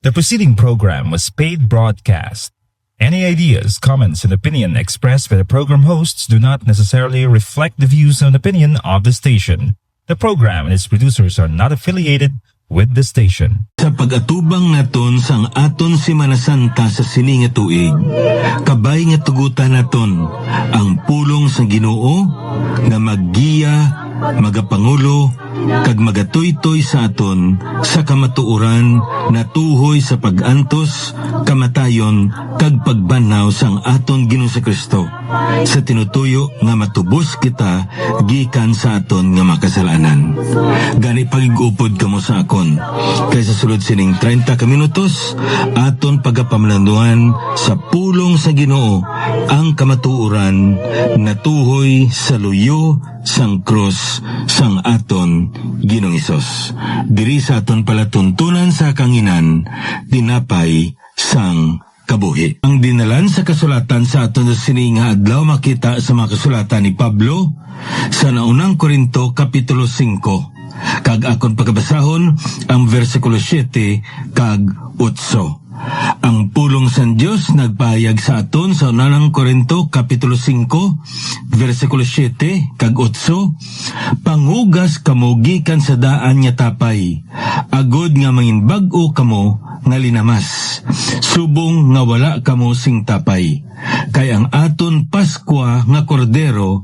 The preceding program was paid broadcast. Any ideas, comments, and opinion expressed by the program hosts do not necessarily reflect the views and opinion of the station. The program and its producers are not affiliated with the station. Sa pag-atubang naton sang aton Semana Santa sa sini nga tuig, kabay nga tugutan naton ang pulong sa Ginoo nga maggiya, magapangulo, kag magatuytoy sa aton sa kamatuoran na tuhoy sa pag-antos, kamatayon, kag pagbanaw sang aton Ginoo sa Kristo sa tinutuyo nga matubos kita gikan sa aton nga makasalanan. Gani pagigupod kamo sa akon kay sa sulod sining 30 ka minutos aton pagapamlanduan sa pulong sa Ginoo ang kamatuoran na tuhoy sa luyo sang krus sang aton Ginoong Hesus. Diri sa aton palatuntunan sa kanginan tinapay sang kabuhi. Ang dinalan sa kasulatan sa aton sini nga adlaw makita sa mga kasulatan ni Pablo sa naunang Korinto kapitulo 5 kag akon pagabasahon ang versikulo 7 kag 8. Ang pulong sa Dios nagpahayag sa aton sa unang Korinto kapitulo 5 versikulo 7 kag 8, pangugas kamo gikan sa daan nga tapay, agod nga mangin bag-o kamo nga linamas, subong nga wala kamo sing tapay. Kay ang aton Paskwa nga kordero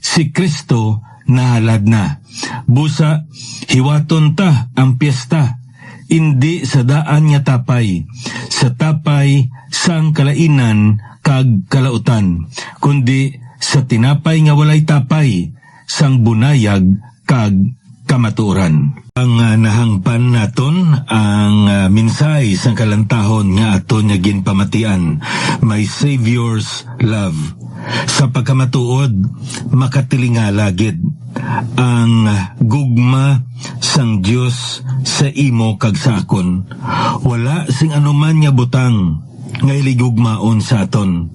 si Kristo nahalad na. Busa hiwaton ta ang piyesta, hindi sa daan nga tapay, sa tapay sang kalainan kag kalautan, kundi sa tinapay nga walay tapay, sang bunayag kag kamatuoran. Ang nahangpan naton ang minsay sang kalantahon nga aton nga ginpamatian, my Savior's love. Sa pagkamatuod, makatilingala gid ang gugma sang Dios sa imo kag sa akon. Wala sing anuman nga butang nga iligugmaon sa aton,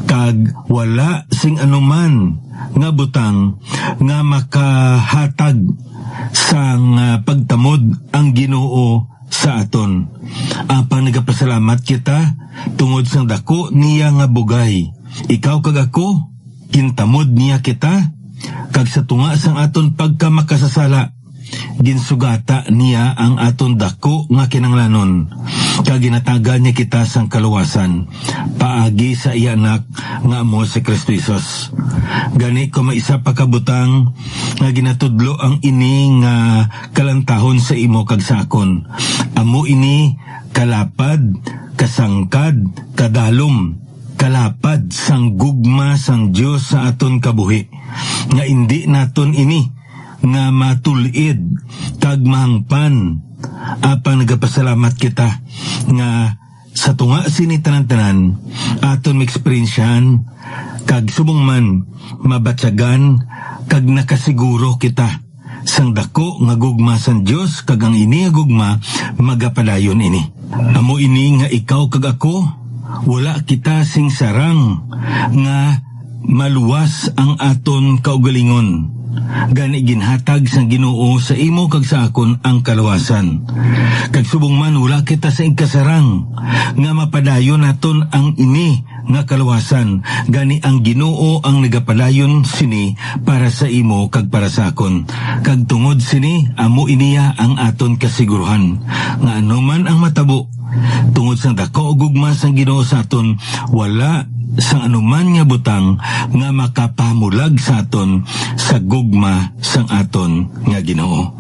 kag wala sing anuman nga butang nga makahatag sang pagtamod ang Ginoo sa aton. Apang nagapasalamat kita tungod sang dako niya nga bugay. Ikaw kag ako, kintamod niya kita, kag sa tunga sang aton pagkamakasasala, ginsugata niya ang aton dako nga kinanglanon, kag ginatagan niya kita sang kaluwasan, paagi sa iya anak nga amo si Kristo Jesus. Gani ko maisa pa kabutang nga ginatudlo ang ini nga kalantahon sa imo kag sa akon. Amo ini kalapad, kasangkad, kadalom, kalapad sang gugma sang Dios sa aton kabuhi, nga hindi naton ini nga matulid kag mahangpan. Apang nagapasalamat kita nga sa tunga sini tanan-tanan aton maeksperiensyahan kag subong man mabatsagan kag nakasiguro kita sang dako nga gugma sang Dios, kag ang ini nga gugma magapadayon ini. Amo ini nga ikaw kag ako, wala kita sing sarang nga maluwas ang aton kaugalingon. Gani ginhatag sang Ginoo sa imo kag sa akon ang kaluwasan. Kag subong man wala kita sa kasarang nga mapadayon naton ang ini nga kaluwasan. Gani ang Ginoo ang nagapadayon sini para sa imo kag para sa akon. Kag tungod sini amo iniya ang aton kasiguruhan nga anuman ang matabo tungod sa dako ug gugma sang Ginoo sa aton, wala sang anuman nga butang nga makapamulag sa aton sa gugma sang aton nga Ginoo.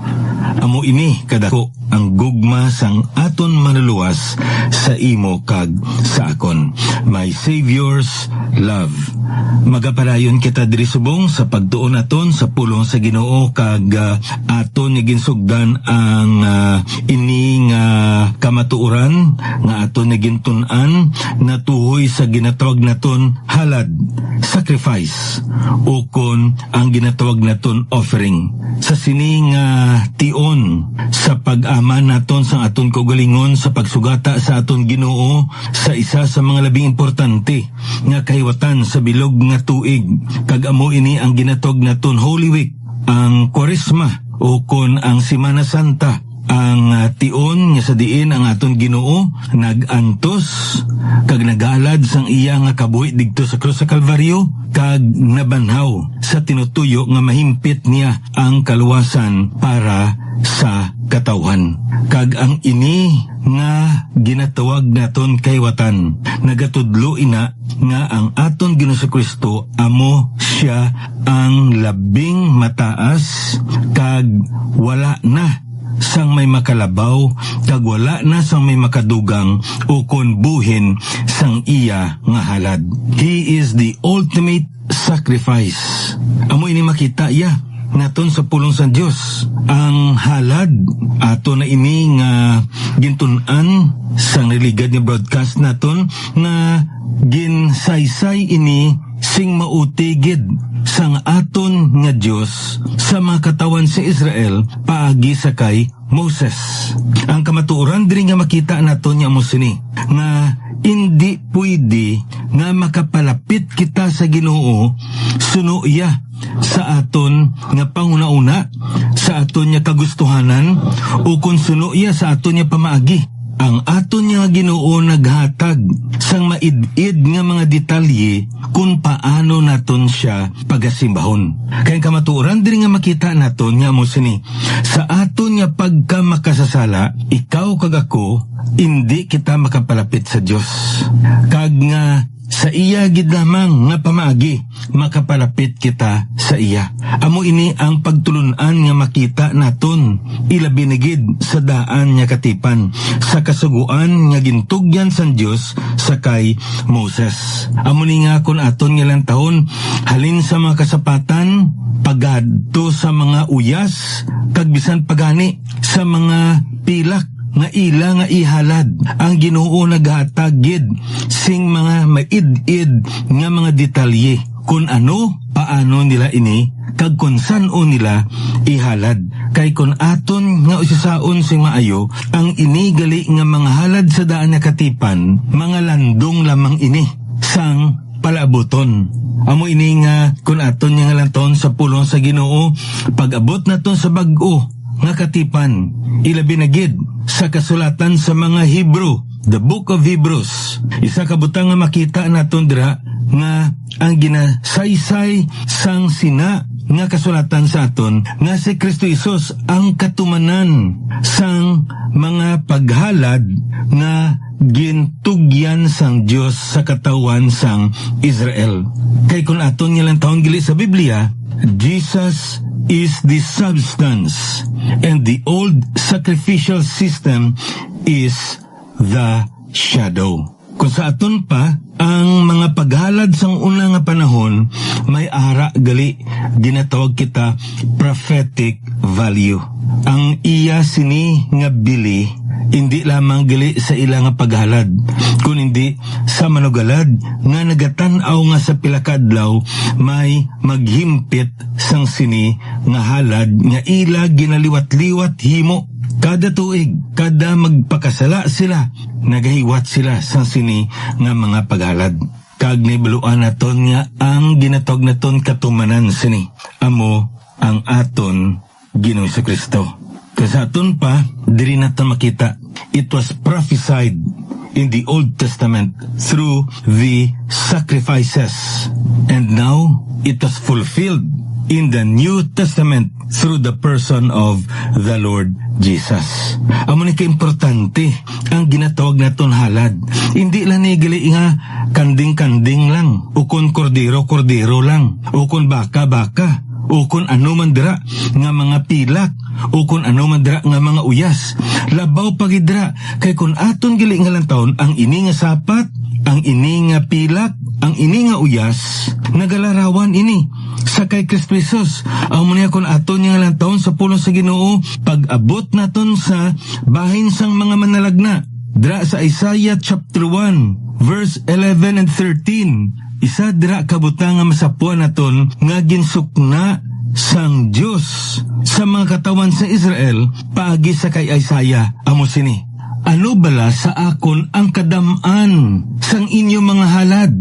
Amo ini kadako ang gugma sang aton manuluwas sa imo kag sa akon, my Savior's love. Magapadayon kita diri subong sa pagtuon naton sa pulong sa Ginoo kag aton nga ginsugdan ang ini nga kamatuoran nga aton nga gintun-an na tuhoy sa ginatawag naton halad, sacrifice, o kon ang ginatawag naton offering. Sa sining tion sa pag-aman naton sa aton kaugalingon sa pagsugata sa aton Ginoo sa isa sa mga labing importante nga kahiwatan sa bilog nga tuig, kag amo ini ang ginatawag naton Holy Week, ang Kwaresma o kon ang Semana Santa ang tion nga sa diin ang aton Ginoo nagantos kag nagalad sang iya nga kabuhi digto sa krus sa Kalbaryo kag nabanhaw sa tinutuyo nga mahimpit niya ang kaluwasan para sa katawhan. Kag ang ini nga ginatawag naton kaywatan nagatudlo ina nga ang aton Ginoo Kristo amo siya ang labing mataas kag wala na sang may makalabaw kag wala na sang may makadugang o kon buhin sang iya nga halad. He is the ultimate sacrifice. Amo ini makita iya naton sa pulong sa Dios. Ang halad ato na ini nga gintun-an sang religad ni broadcast naton na ginsaysay ini sing mautigid sang aton nga Dios sa mga katawan sa Israel paagi sa kay Moses. Ang kamatuoran diri nga makita naton nya mo sini nga hindi pwede nga makapalapit kita sa Ginoo suno iya sa aton nga panguna-una, sa aton nga kagustuhanan o kung suno iya sa aton nga pamaagi. Ang aton nga Ginoo naghatag sang maid-id nga mga detalye kung paano naton siya pagasimbahon. Kaya kamatuoran diri nga makita naton nga mo sini sa aton nga pagka makasasala, ikaw kag ako hindi kita makapalapit sa Dios. Kag nga sa iya gid lamang nga pamaagi makapalapit kita sa iya. Amo ini ang pagtulunan nga makita naton ilabi na gid sa daan nga katipan sa kasuguan nga gintugyan sang Dios sa kay Moses. Amo ni nga kun aton nga lang taon halin sa mga kasapatan pagadto sa mga uyas kag bisan pagani sa mga pilak nga ila nga ihalad ang Ginoo naghatag gid sing mga maid-id nga mga detalye kung ano paano nila ini kag kung saan-o nila ihalad. Kay kung aton nga usisaon sing maayo ang ini gali nga mga halad sa daan nga katipan mga landong lamang ini sang palaboton. Amo ini nga kung aton nga lanton sa pulong sa Ginoo pag-abot naton sa bag-o nga katipan ilabi na gid sa kasulatan sa mga Hebrew, the book of Hebrews. Isa ka butang nga makita naton dira nga ang ginasaysay sang sina nga kasulatan sa aton nga si Kristo Hesus ang katumanan sang mga paghalad nga gintugyan sang Dios sa katawan sang Israel. Kay kun aton nga lang taon gili sa Biblia, Jesus is the substance and the old sacrificial system is the shadow. Kung sa aton pa, ang mga paghalad sang una nga panahon may ara gali ginatawag kita prophetic value. Ang iya sini nga bili hindi lamang gali sa ila nga paghalad kun hindi sa manugalad nga nagatan-aw nga sa pilakadlaw may maghimpit sang sini nga halad nga ila ginaliwat-liwat himo kada tuig, kada magpakasala sila nagahiwat sila sang sini nga mga paghalad. Kag nibaluan naton nga ang ginatawag naton katumanan sini amo ang aton Ginoo Kristo. Kasi aton pa, diri natin makita, it was prophesied in the Old Testament through the sacrifices. And now, it was fulfilled in the New Testament through the person of the Lord Jesus. Amo ni ka-importante ang ginatawag naton halad. Hindi lang nigali nga kanding-kanding lang, ukon kordero-kordero lang, ukon baka-baka, ukon ano man dira nga mga pilak, ukon ano man dira nga mga uyas. Labaw pagidra kay kun aton gali nga lang taon ang ini nga sapat, ang ini nga pilak, ang ini nga uyas, nagalarawan ini sa kay Kristo Jesus. Amo niya kun aton nga lang taon sa pulong sa Ginoo pag-abot naton sa bahin sang mga manalagna. Dira sa Isaiah chapter 1 verse 11 and 13. Isa dira kabutang nga masapuan naton nga ginsukna sang Dios sa mga katawan sa Israel paagi sa kay Isaiah. Amo sini, ano bala sa akon ang kadam-an sang inyo mga halad?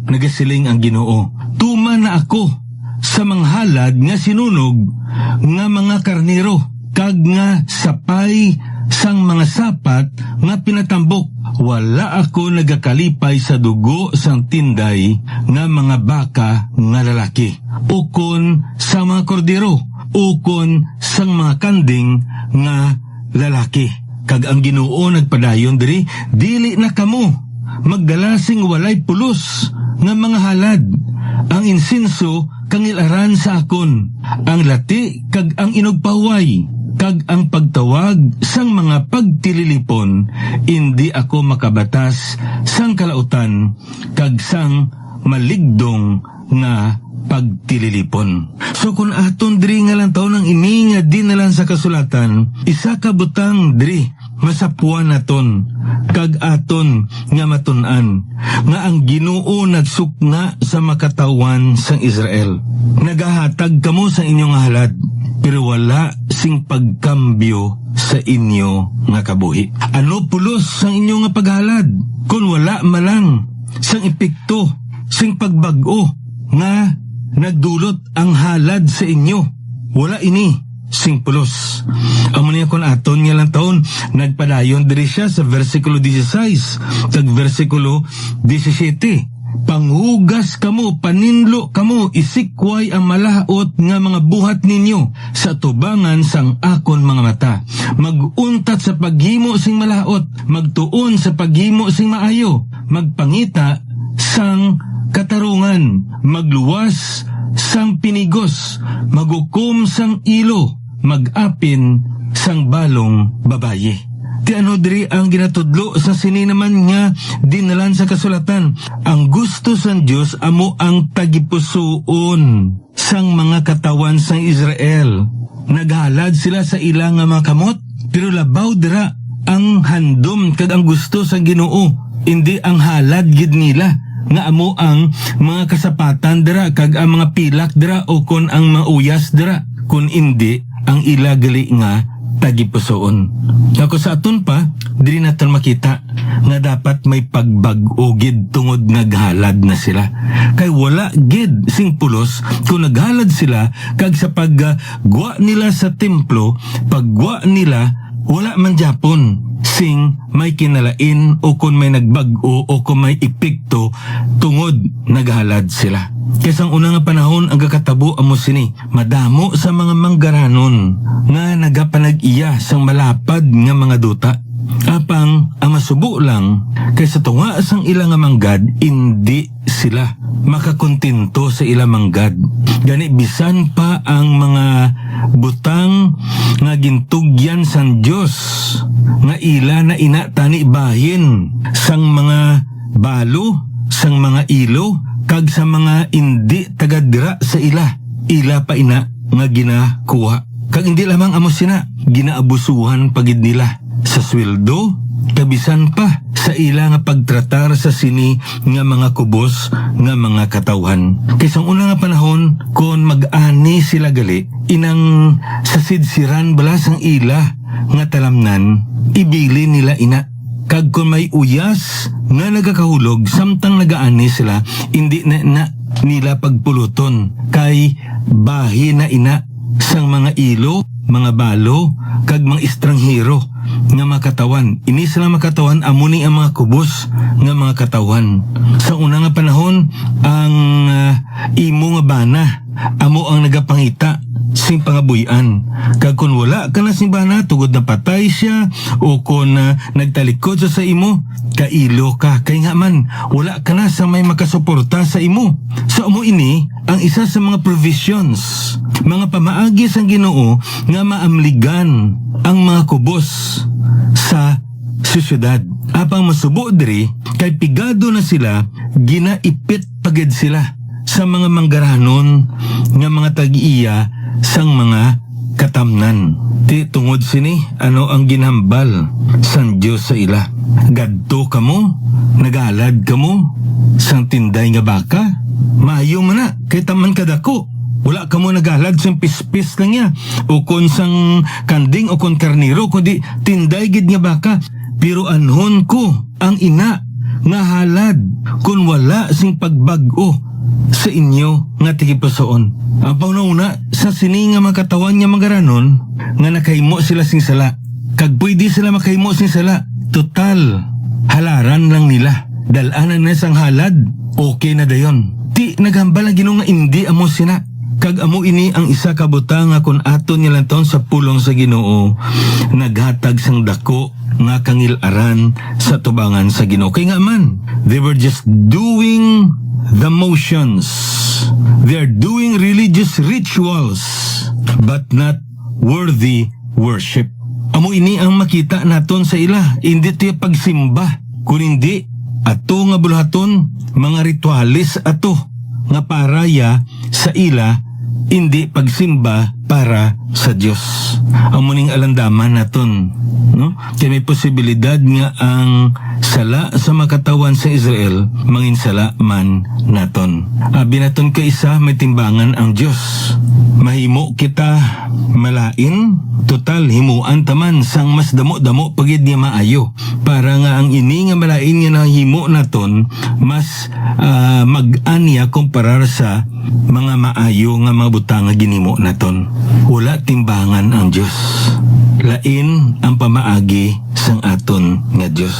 Nagasiling ang Ginoo, tuma na ako sa mga halad nga sinunog nga mga karnero kag nga sapay sang mga sapat nga pinatambok. Wala ako nagakalipay sa dugo sang tinday nga mga baka nga lalaki, ukon sa mga kordero, ukon sang mga kanding nga lalaki. Kag ang Ginoo nagpadayon diri, dili na kamo magdalasing walay pulos nga mga halad. Ang insinso kang ilaran sa akon, ang lati kag ang inugpaway, kag ang pagtawag sang mga pagtililipon. Hindi ako makabatas sang kalautan kag sang maligdong nga pagtililipon. So kung aton diri nga lang taon ang ini nga dinalan sa kasulatan, isa ka butang diri masapuan naton kag aton nga matun-an nga ang Ginoo nagsukna sa makatawan sang Israel. Nagahatag kamo sa inyong halad, pero wala sing pagkambyo sa inyo nga kabuhi. Ano pulos sang inyo nga paghalad kung wala malang sang epekto sing pagbago nga nagdulot ang halad sa inyo? Wala ini sing pulos. Amo niya kon aton nga lang taon nagpadayon diri siya sa versikulo 16 kag versikulo 17. Panghugas kamo, paninlo kamo, isikway ang malaot nga mga buhat ninyo sa tubangan sang akon mga mata. Maguntat sa paghimo sing malaot, magtuon sa paghimo sing maayo, magpangita sang katarungan, magluwas sang pinigos, magukom sang ilo, magapin sang balong babaye. Ti ano diri ang ginatudlo sa sini naman nga dinalan sa kasulatan. Ang gusto sang Dios amo ang tagipusoon sang mga katawan sang Israel. Naghalad sila sa ilang nga mga kamot, pero labaw dira ang handom kag ang gusto sang Ginoo, hindi ang halad gid nila nga amo ang mga kasapatan dira kag ang mga pilak dira o kon ang mga uyas dira, kun hindi ang ilagali nga tagipusoon. Ako sa aton pa, diri naton makita nga dapat may pagbag-o gid tungod naghalad na sila. Kay wala gid sing pulos kung naghalad sila kag sa paggwa nila sa templo, paggwa nila wala man Japon sing may kinalain o kung may nagbag-o o kung may epekto tungod naghalad sila. Kaysa ang unang panahon ang kakatabo amo sini, madamo sa mga manggaranon nga nagapanag-iya sang malapad nga mga duta. Apang ang masubo lang kaysa tunga sang ilang nga manggad, hindi sila makakontento sa ilang manggad. Gani bisan pa ang mga butang nga gintugyan sang Dios nga ila na ina tani bahin sang mga balo, sang mga ilo, kag sa mga hindi tagadira sa ila pa ina nga ginakuha. Kag hindi lamang amo sina, ginaabusuhan pagid nila sa sweldo, kabisan pa sa ila nga pagtratar sa sini nga mga kubos nga mga katawhan. Kaysang una nga panahon, kon mag-ani sila gali, inang sa sidsiran balas ang ila nga talamnan, ibili nila ina. Kag kung may uyas nga nagakahulog, samtang nagaani sila, hindi na nila pagpuluton, kay bahi na ina sang mga ilo, mga balo, kag mga estranghero nga makatawan. Ini sila makatawan, amuni ang mga kubos nga mga katawan. Sa una nga panahon, ang imo nga bana, amo ang nagapangita sing pangabuyan. Kag kung wala ka na sing bana, tugod na patay siya, o kung nagtalikod sa imo, kailo ka. Kay nga man, wala ka na sa may makasuporta sa imo. Sa umo ini, ang isa sa mga provisions, mga pamaagi sang Ginoo nga maamligan ang mga kubos sa syudad. Apang masubo diri, kay pigado na sila, ginaipit pagid sila sa mga manggaranon nga mga tag-iya sang mga katamnan. Ti tungod sini, ano ang ginhambal sang Dios sa ila? Gadto kamo, nagalad kamo sang tinday nga baka, maayo man na kay taman kadako. Wala kamo nagalad sang pispis lang niya, o kon sang kanding o kon karniro, kundi tinday gid nga baka. Pero anhon ko ang ina nga halad kun wala sing pagbag-o sa inyo nga tigipasoon. Ang pauna sa sini nga makatawan nga magaranon nga nakahimo sila sing sala. Kag pwede sila makahimo sing sala. Total, halaran lang nila. Dalanan na sang halad, okay na dayon. Ti naghambal ang Ginoo nga hindi amo sina. Kag amo ini ang isa ka butang nga kun aton nilang taon sa pulong sa Ginoo, naghatag sang dako nga kangilaran sa tubangan sa Ginoo. Kay nga man, they were just doing the motions. They are doing religious rituals, but not worthy worship. Amo ini ang makita naton sa ila, hindi tiya pagsimba, kun hindi ato nga bulaton mga ritualis ato nga paraya sa ila, hindi pagsimba para sa Dios. Amo ning alandaman naton, no? Kay may posibilidad nga ang sala sa makatawan sa Israel manginsala man naton. Abi naton kay isa may timbangan ang Dios. Mahimo kita malain, total himuan taman sang mas damo-damo pagid niya maayo. Para nga ang ini nga malain nga nahimo naton mas mag-anya kumparar sa mga maayo nga mga butang nga ginimo naton. Wala timbangan ang Dios. Lain ang pamaagi sang aton nga Dios.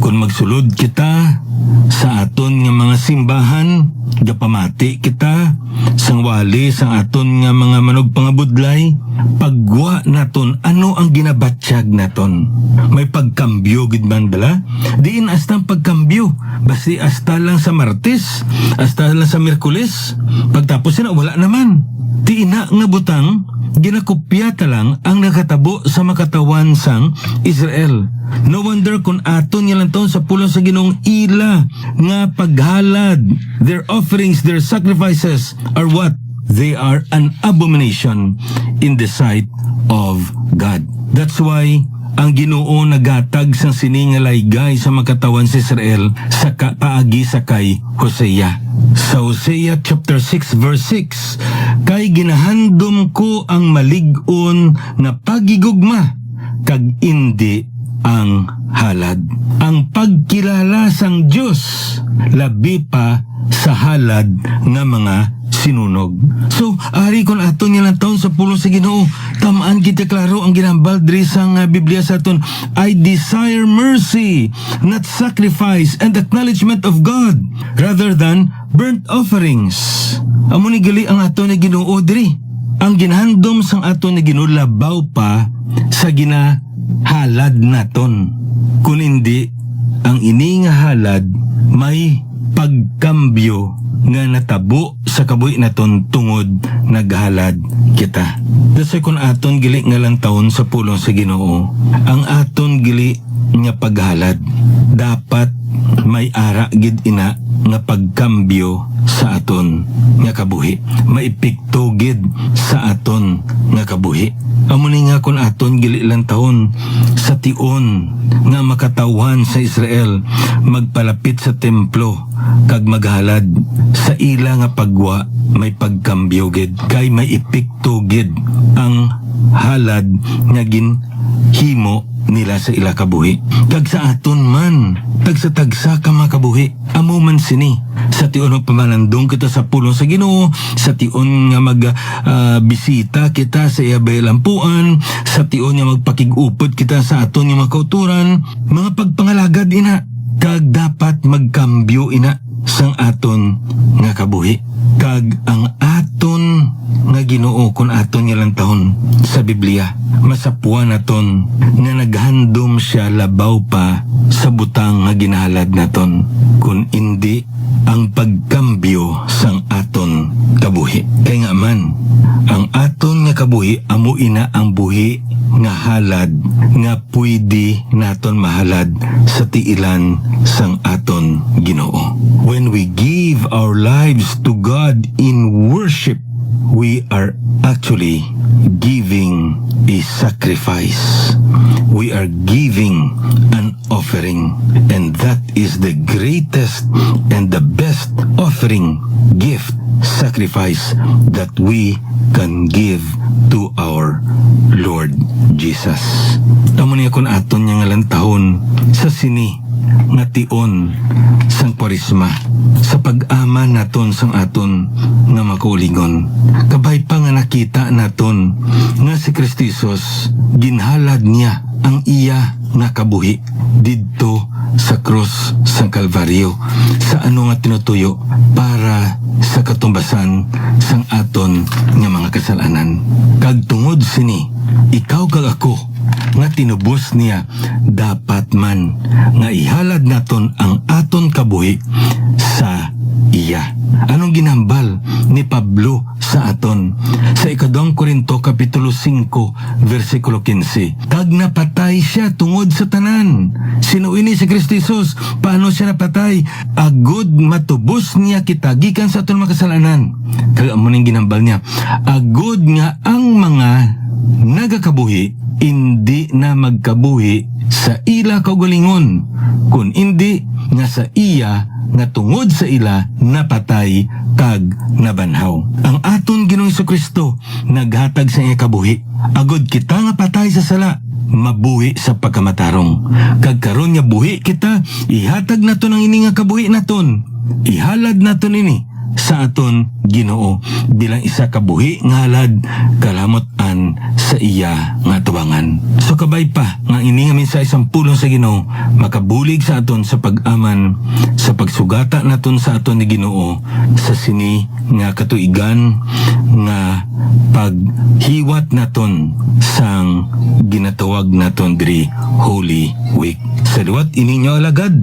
Kung magsulod kita sa aton nga mga simbahan, gapamati kita sang wali sang aton nga mga manog pangabudlay, pagwa naton ano ang ginabatsyag naton. May pagkambyo gid man dala, diin hasta ang pagkambyo, basta hasta lang sa Martes, hasta lang sa Miyerkules, pagtapos na wala naman. Di ina nga butang ginakopya ta lang ang nakatabo sa makatawan sang Israel. No wonder kung aton nilang taon sa pulong sa Ginoong ila nga paghalad, their offerings, their sacrifices are what? They are an abomination in the sight of God. That's why ang Ginoo nagatag sang siningalayggay sa makatawan sa Israel sa paagi sa kay Hosea. Sa Hosea chapter 6 verse 6, kay ginahandom ko ang malig-on nga pagigugma kag indi ang halad. Ang pagkilala sang Dios labi pa sa halad nga mga sinunog. So, ari kon aton nilang taon sa pulong sa Ginoo, tamaan kita klaro ang ginambal diri sang Biblia sa aton, I desire mercy, not sacrifice, and acknowledgement of God, rather than burnt offerings. Amo ni gali ang aton na Ginoo diri. Ang ginhandom sang aton na Ginoo labaw pa sa ginahalad naton. Kun hindi, ang ini nga halad may pagkambyo nga natabo sa kabuhi naton tungod naghalad kita. Dasay kun aton gili nga lang taon sa pulong sa Ginoo, ang aton gili nga paghalad dapat may ara gid ina nga pagkambyo sa aton nga kabuhi, maipikto gid sa aton nga kabuhi. Amo ni nga kun aton gili lang taon sa tion nga makatawan sa Israel magpalapit sa templo kag maghalad sa ila nga pagwa, may pagkambyo gid kay may ipikto gid ang halad nga ginhimo nila sa ila kabuhi. Kag sa aton man tagsa-tagsa ka makabuhi, amo man sini sa tion ng pamalandong kita sa pulong sa Ginoo, sa tion nga bisita kita sa iyabay lampuan, sa tion nga magpakig-upod kita sa aton nga makauturan, mga pagpangalagad ina, kag dapat magkambyo ina sang aton nga kabuhi. Kag ang aton nga Ginoo kun aton nga lang taon sa Biblia, masapuan naton nga naghandom siya labaw pa sa butang nga ginahalad naton, kun indi ang pagkambyo sang aton kabuhi. Kay nga man, ang aton nga kabuhi amo ina ang buhi nga halad nga pwede naton mahalad sa tiilan sang aton Ginoo. When we give our lives to God in worship, we are actually giving a sacrifice. We are giving an offering, and that is the greatest and the best offering, gift, sacrifice that we can give to our Lord Jesus. Amo niya kun aton nga lang tahon sa sini nga tion sang Kwaresma sa pag-ama naton sang aton nga makaulingon. Kabay pa nga nakita naton nga si Kristo Jesus ginhalad niya ang iya nga kabuhi didto sa krus sang Kalbaryo sa ano nga tinutuyo para sa katumbasan sang aton nga mga kasalanan. Kag tungod sini, ikaw kag ako nga tinubos niya, dapat man nga ihalad naton ang aton kabuhi sa iya. Anong ginambal ni Pablo sa aton? Sa 2 Korinto kapitulo 5 versikulo 15. Kag napatay siya tungod sa tanan. Sino ini si Kristo Jesus? Paano siya napatay? Agud matubos niya kita gikan sa aton mga kasalanan. Kag amo ning ginambal niya. Agud nga ang mga nagakabuhi hindi na magkabuhi sa ila kaugalingon, kun hindi nga sa iya nga tungod sa ila napatay kag nabanhaw. Ang aton Ginoong Jesucristo naghatag sa iya kabuhi. Agod kita nga patay sa sala, mabuhi sa pagkamatarong. Kag karon nga buhi kita, ihatag naton ang ini nga kabuhi naton. Ihalad naton ini sa aton Ginoo bilang isa kabuhi nga halad kalamotan sa iya nga tubangan. So kabay pa nga ini nga mensahe sang pulong sa Ginoo makabulig sa aton sa pag-aman sa pagsugata naton sa aton ni Ginoo sa sini nga katuigan nga paghiwat naton sang ginatawag naton diri Holy Week. Sa duwat ininyo alagad,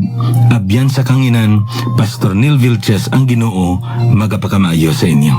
abyan sa kanginan, Pastor Neil Vilches ang Ginoo magapakamayo sa inyo.